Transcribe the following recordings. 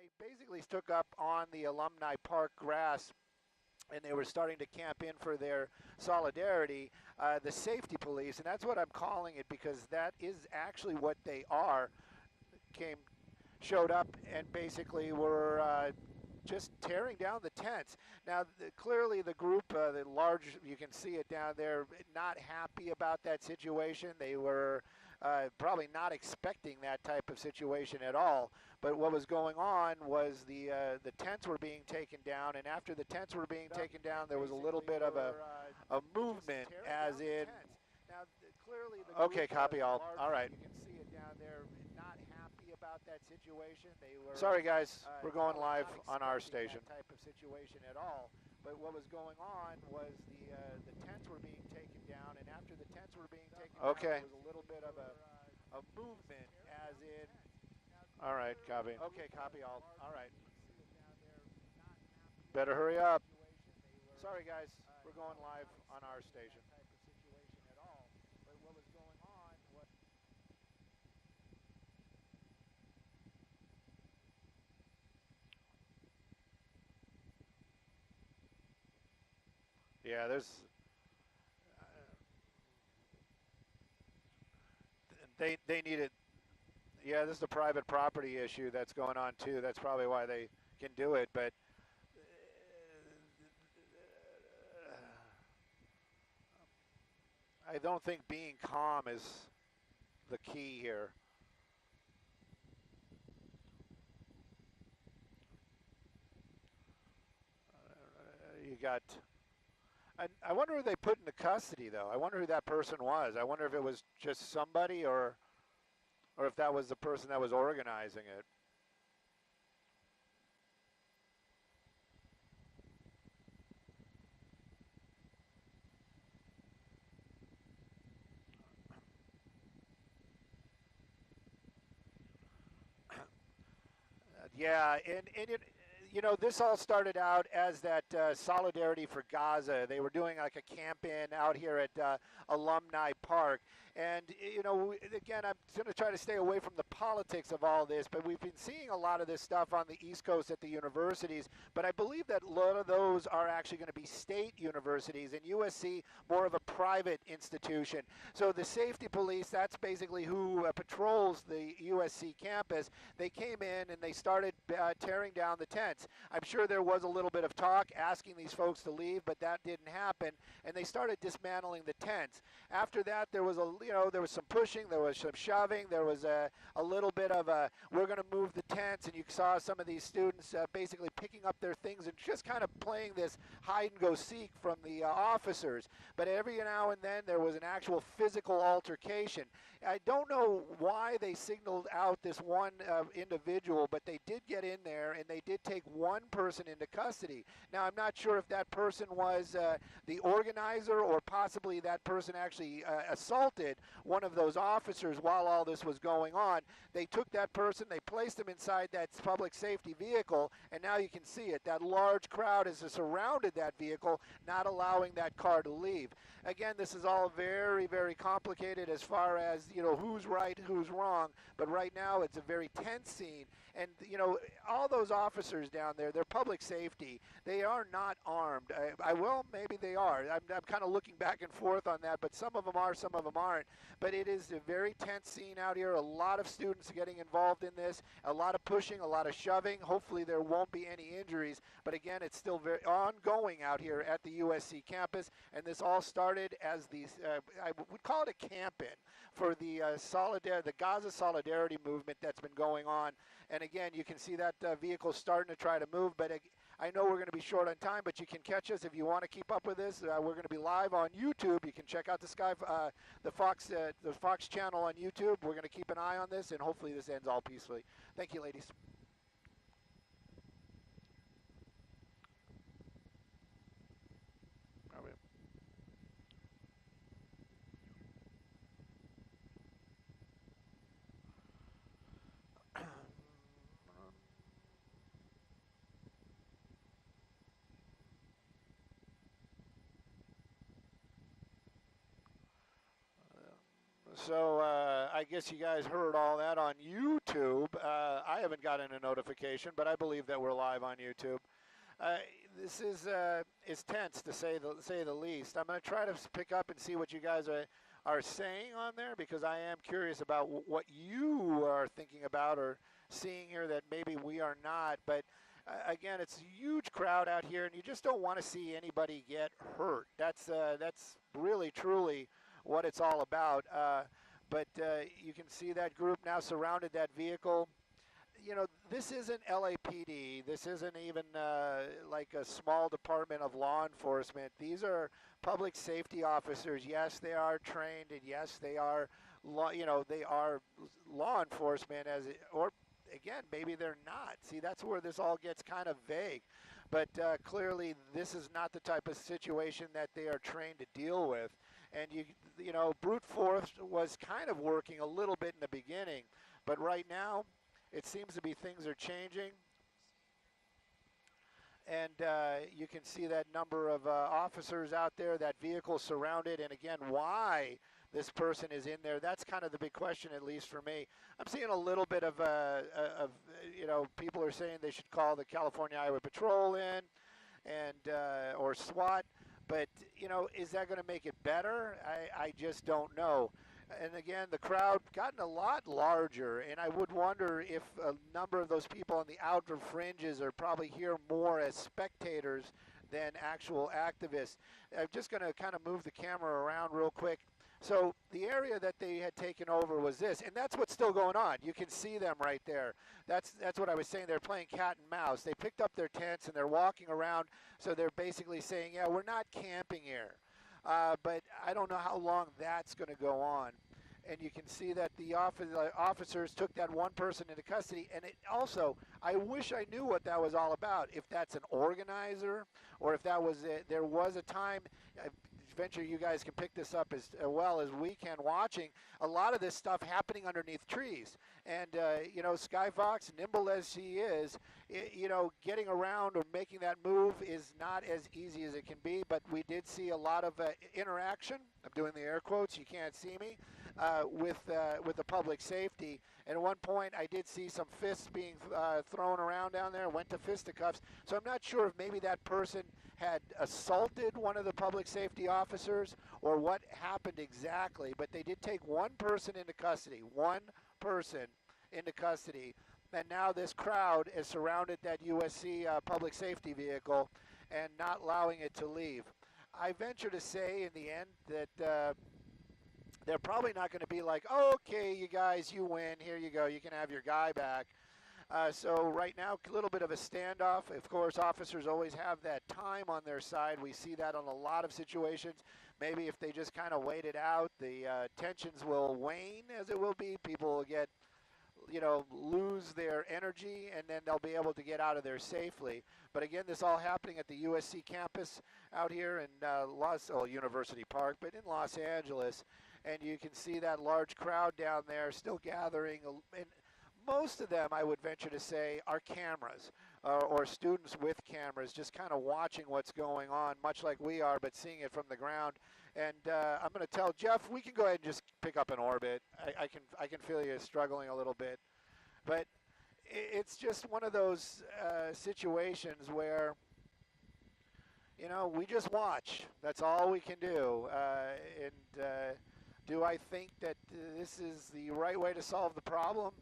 they basically took up on the Alumni Park grass and they were starting to camp in for their solidarity, the safety police, and that's what I'm calling it because that is actually what they are, showed up and basically were just tearing down the tents. Now, clearly the group, the large, you can see it down there, not happy about that situation. They were probably not expecting that type of situation at all. But what was going on was the tents were being taken down, and after the tents were being taken down, there was a little bit of a movement, as in. Now, clearly the group, Okay, copy all. All right. You can see it down there, not happy about that situation. They were. Sorry, guys. We're going live on our station. That type of situation at all. But what was going on was the tents were being taken down, and after the tents were being taken down, there was a little bit of a movement, as in. All right, copy. Okay, copy all. All right. Better hurry up. Sorry, guys. We're going live on our station. Yeah, there's. They need it. Yeah, this is a private property issue that's going on too. That's probably why they can do it. But I don't think being calm is the key here. You got. I wonder who they put into custody, though. I wonder who that person was. I wonder if it was just somebody, or if that was the person that was organizing it. Yeah, and you know, this all started out as that Solidarity for Gaza. They were doing like a camp-in out here at Alumni Park. And, you know, again, I'm going to try to stay away from the politics of all this, but we've been seeing a lot of this stuff on the East Coast at the universities. But I believe that a lot of those are actually going to be state universities, and USC more of a private institution. So the safety police, that's basically who patrols the USC campus. They came in and they started tearing down the tents. I'm sure there was a little bit of talk asking these folks to leave, but that didn't happen, and they started dismantling the tents. After that, there was there was some pushing, there was some shoving, there was a little bit of we're going to move the tents, and you saw some of these students basically picking up their things and just kind of playing this hide-and-go-seek from the officers. But every now and then there was an actual physical altercation. I don't know why they signaled out this one individual, but they did get in there and they did take one person into custody. Now, I'm not sure if that person was the organizer or possibly that person actually assaulted one of those officers while all this was going on. They took that person, they placed him inside that public safety vehicle, and now you can see it. That large crowd has surrounded that vehicle, not allowing that car to leave. Again, this is all very, very complicated as far as, you know, who's right, who's wrong, but right now it's a very tense scene. And, you know, all those officers down there, they're public safety. They are not armed. Maybe they are. I'm kind of looking back and forth on that, but some of them are, some of them aren't. But it is a very tense scene out here. A lot of students getting involved in this, a lot of pushing, a lot of shoving. Hopefully there won't be any injuries. But again, it's still very ongoing out here at the USC campus. And this all started as I would call it a camp-in for the Gaza Solidarity movement that's been going on. And again, you can see that vehicle starting to try to move, but I know we're going to be short on time, but you can catch us if you want to keep up with this. We're going to be live on YouTube. You can check out the Fox channel on YouTube. We're going to keep an eye on this, and hopefully this ends all peacefully. Thank you, ladies. So I guess you guys heard all that on YouTube. YouTube. I haven't gotten a notification, but I believe that we're live on YouTube. Uh, this is tense to say the least. I'm going to try to pick up and see what you guys are saying on there, because I am curious about what you are thinking about or seeing here that maybe we are not. But again, it's a huge crowd out here, and you just don't want to see anybody get hurt. That's really truly what it's all about. But you can see that group now surrounded that vehicle. You know, this isn't LAPD. This isn't even like a small department of law enforcement. These are public safety officers. Yes, they are trained, and yes, they are they are law enforcement or again, maybe they're not. See, that's where this all gets kind of vague. But clearly, this is not the type of situation that they are trained to deal with. And you know, brute force was kind of working a little bit in the beginning, but right now, it seems to be things are changing. And you can see that number of officers out there, that vehicle surrounded, and again, why this person is in there. That's kind of the big question, at least for me. I'm seeing a little bit of you know, people are saying they should call the California Highway Patrol in, and or SWAT. But, you know, is that going to make it better? I just don't know. And again, the crowd gotten a lot larger, and I would wonder if a number of those people on the outer fringes are probably here more as spectators than actual activists. I'm just going to kind of move the camera around real quick. So the area that they had taken over was this, and that's what's still going on. You can see them right there. That's what I was saying. They're playing cat and mouse. They picked up their tents, and they're walking around, so they're basically saying, yeah, we're not camping here. But I don't know how long that's going to go on. And you can see that the officers took that one person into custody. And it also, I wish I knew what that was all about. If that's an organizer, or if that was there was a time. Venture, you guys can pick this up as well as we can, watching a lot of this stuff happening underneath trees. And, you know, Skyfox, nimble as she is, you know, getting around or making that move is not as easy as it can be. But we did see a lot of interaction. I'm doing the air quotes. You can't see me. With the public safety. And at one point, I did see some fists being thrown around down there, went to fisticuffs. So I'm not sure if maybe that person had assaulted one of the public safety officers or what happened exactly. But they did take one person into custody, And now this crowd has surrounded that USC public safety vehicle and not allowing it to leave. I venture to say in the end that they're probably not going to be like, oh, okay, you guys, you win. Here you go. You can have your guy back. So right now, a little bit of a standoff. Of course, officers always have that time on their side. We see that on a lot of situations. Maybe if they just kind of wait it out, the tensions will wane, as it will be. People will get, you know, lose their energy, and then they'll be able to get out of there safely. But again, this all happening at the USC campus out here in University Park, but in Los Angeles. And you can see that large crowd down there still gathering. And most of them, I would venture to say, are cameras or students with cameras, just kind of watching what's going on, much like we are, but seeing it from the ground. And I'm going to tell Jeff, we can go ahead and just pick up an orbit. I can feel you struggling a little bit. But it's just one of those situations where, you know, we just watch. That's all we can do. Do I think that this is the right way to solve the problem?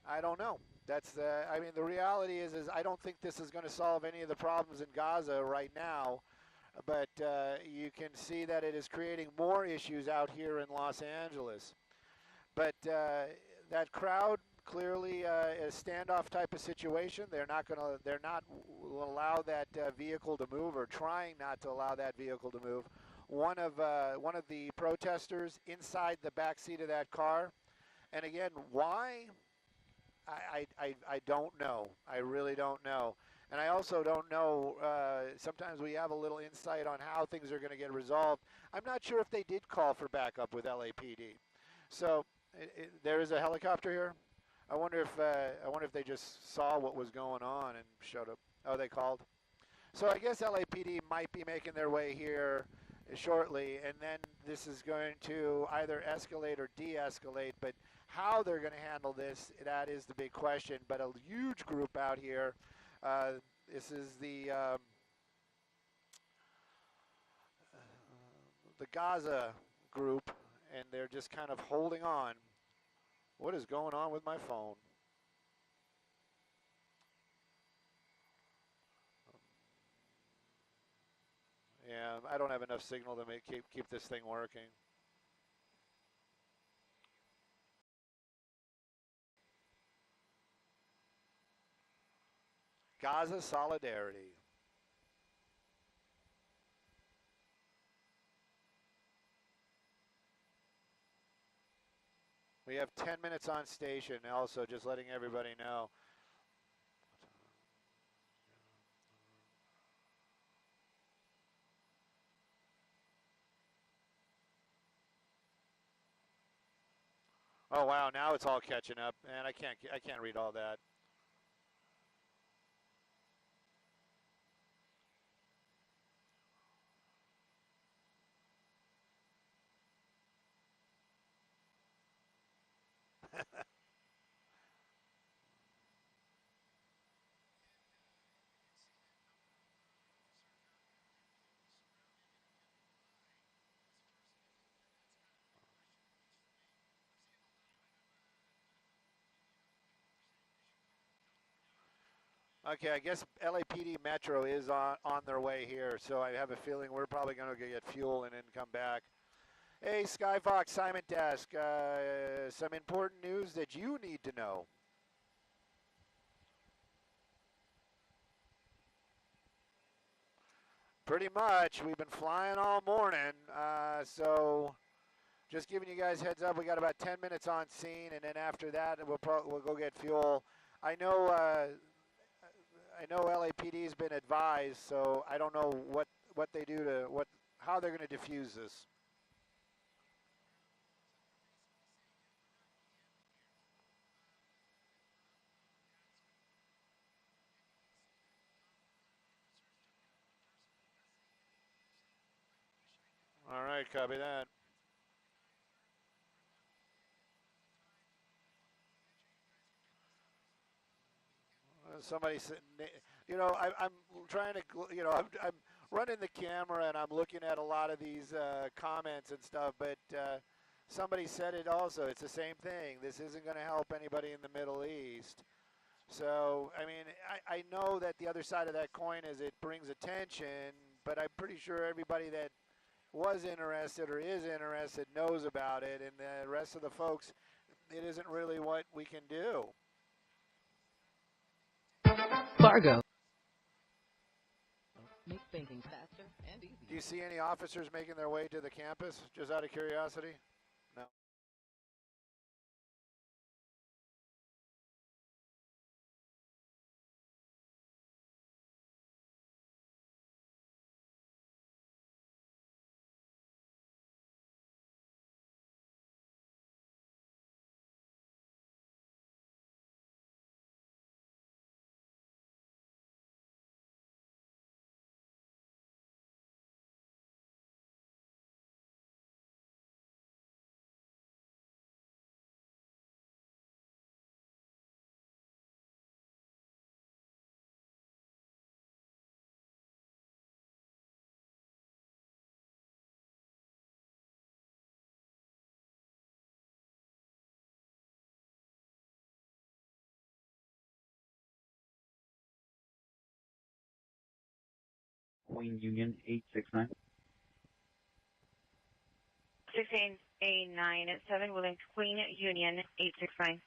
I don't know. I mean, the reality is I don't think this is going to solve any of the problems in Gaza right now. But you can see that it is creating more issues out here in Los Angeles. But that crowd, clearly a standoff type of situation. They're not will allow that vehicle to move, or trying not to allow that vehicle to move. One of the protesters inside the back seat of that car, and again, why? I don't know. I really don't know. And I also don't know, sometimes we have a little insight on how things are going to get resolved. I'm not sure if they did call for backup with LAPD. So there is a helicopter here. I wonder if they just saw what was going on and showed up. Oh, they called. So I guess LAPD might be making their way here shortly, and then this is going to either escalate or de-escalate. But How they're going to handle this, that is the big question. But a huge group out here. This is the Gaza group, and they're just kind of holding on. What is going on with my phone? Yeah, I don't have enough signal to keep this thing working. Gaza solidarity. We have 10 minutes on station also, just letting everybody know. Oh wow, now it's all catching up, man. I can't read all that. Okay, I guess LAPD Metro is on their way here, so I have a feeling we're probably going to get fuel and then come back. Hey, Skyfox, Simon Desk, some important news that you need to know. Pretty much. We've been flying all morning, so just giving you guys heads up. We got about 10 minutes on scene, and then after that, we'll go get fuel. I know LAPD's been advised, so I don't know what they do to how they're going to defuse this. All right, copy that. Somebody said, I'm trying to, I'm running the camera and I'm looking at a lot of these comments and stuff, but somebody said it also. It's the same thing. This isn't going to help anybody in the Middle East. So, I mean, I know that the other side of that coin is it brings attention, but I'm pretty sure everybody that was interested or is interested knows about it, and the rest of the folks, it isn't really what we can do. Fargo. Make banking faster and easier. Do you see any officers making their way to the campus, just out of curiosity? No. Queen Union 869. 16A9 Williams Queen Union 869.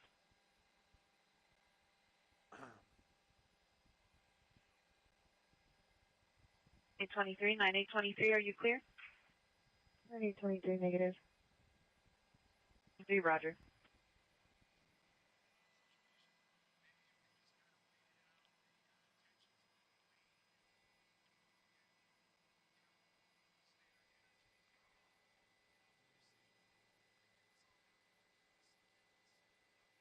823, 9823, are you clear? 9823, negative. 3, roger.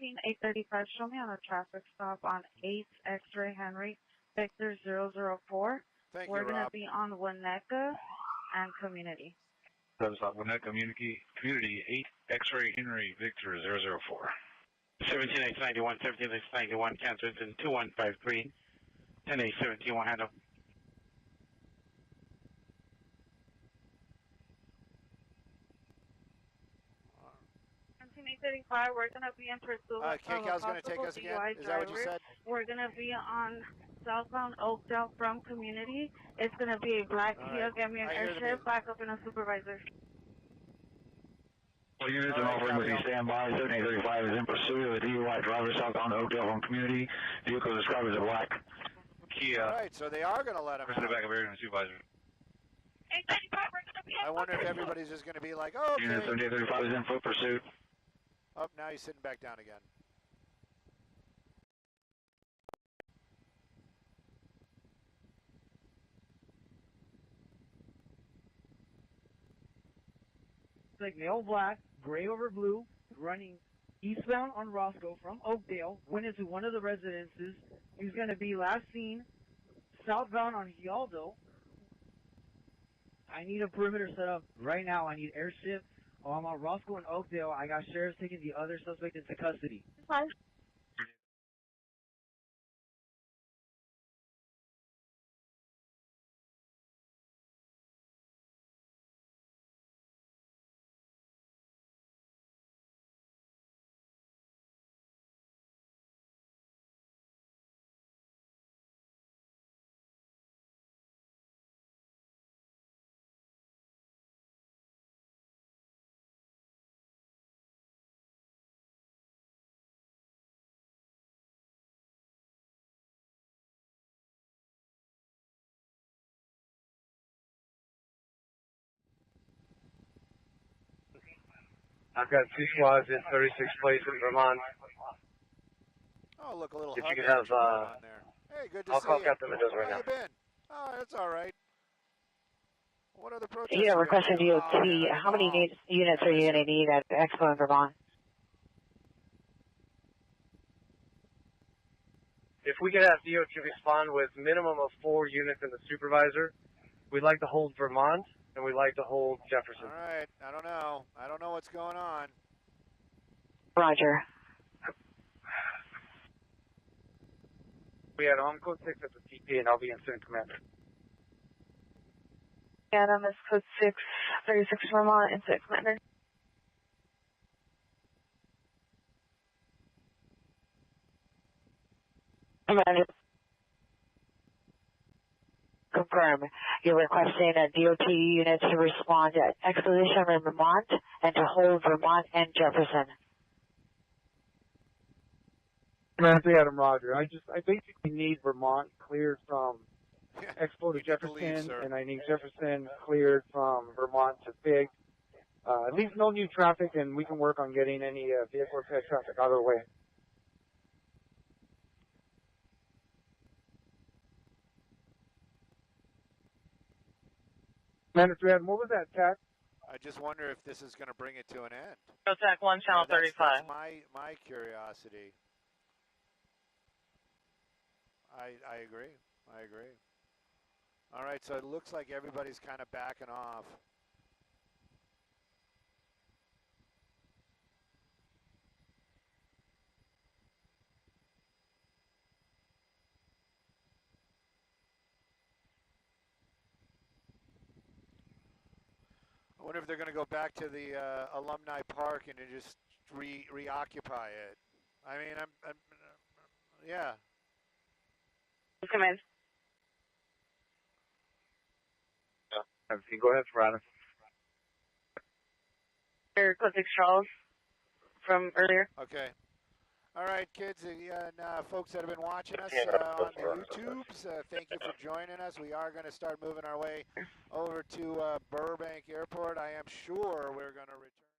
Team 835, show me on a traffic stop on 8 X-ray Henry, Vector 004. Thank We're you, going to Rob. be on Winnetka and Community. Stop Gwinnett Community 8 X-Ray Henry Victor 004. 17X91, 17X91, cancel in 2153. 10A17, handle. 1735, we're going to be in pursuit of a KCal's going to take possible us again. DUI Is that what you driver. said? We're going to be on southbound Oakdale from Community. It's going to be a black Kia. Right. Get me an I hear the airship, back up in a supervisor. All units All and right, all frequency standby. 7835 is in pursuit of a DUI driver southbound Oakdale from Community. Vehicle described as a black Kia. All right, so they are going to let him Press the out. back of area and supervisor. 895, we're going to be I wonder if everybody's just going to be like, oh, okay. Unit 7835 is in foot pursuit. Oh, now he's sitting back down again. Like male black, gray over blue, running eastbound on Roscoe from Oakdale, went into one of the residences. He's going to be last seen southbound on Hialdo. I need a perimeter set up right now. I need airship. I'm on Roscoe and Oakdale. I got sheriffs taking the other suspect into custody. Fine. I've got 2 squads in 36 places in Vermont. Oh, look, a little If hug you could have, action going on there. Hey, good to I'll see call you. Captain Mendoza right How now. you been? Oh, that's all right. What other protests? Yeah, you requesting gonna do? DOT. Oh, man, How many units are you going to need at Expo in Vermont? If we could have DOT respond with minimum of 4 units and the supervisor, we'd like to hold Vermont and we'd like to hold Jefferson. All right, I don't know. I don't know what's going on. Roger. We had on code 6 at the TP and I'll be incident commander. Adam is code 6, 36 Vermont, incident commander. Commander. Confirm. You're requesting a DOT unit to respond at Exposition in Vermont and to hold Vermont and Jefferson. Commander Adam Roger. I basically need Vermont cleared from Expo to Jefferson, and I need Jefferson cleared from Vermont to Big. At least no new traffic, and we can work on getting any vehicle repair traffic out of the way. Commander 3 Adam, what was that attack? I just wonder if this is going to bring it to an end. Attack 1, channel 35. That's my curiosity. I agree. I agree. All right, so it looks like everybody's kind of backing off. I wonder if they're going to go back to the alumni park and just reoccupy it. I mean, yeah. Come in. Go ahead, Verona. Code 6 Charles from earlier. Okay. All right, kids and folks that have been watching us on the YouTubes, thank you for joining us. We are going to start moving our way over to Burbank Airport. I am sure we're going to return.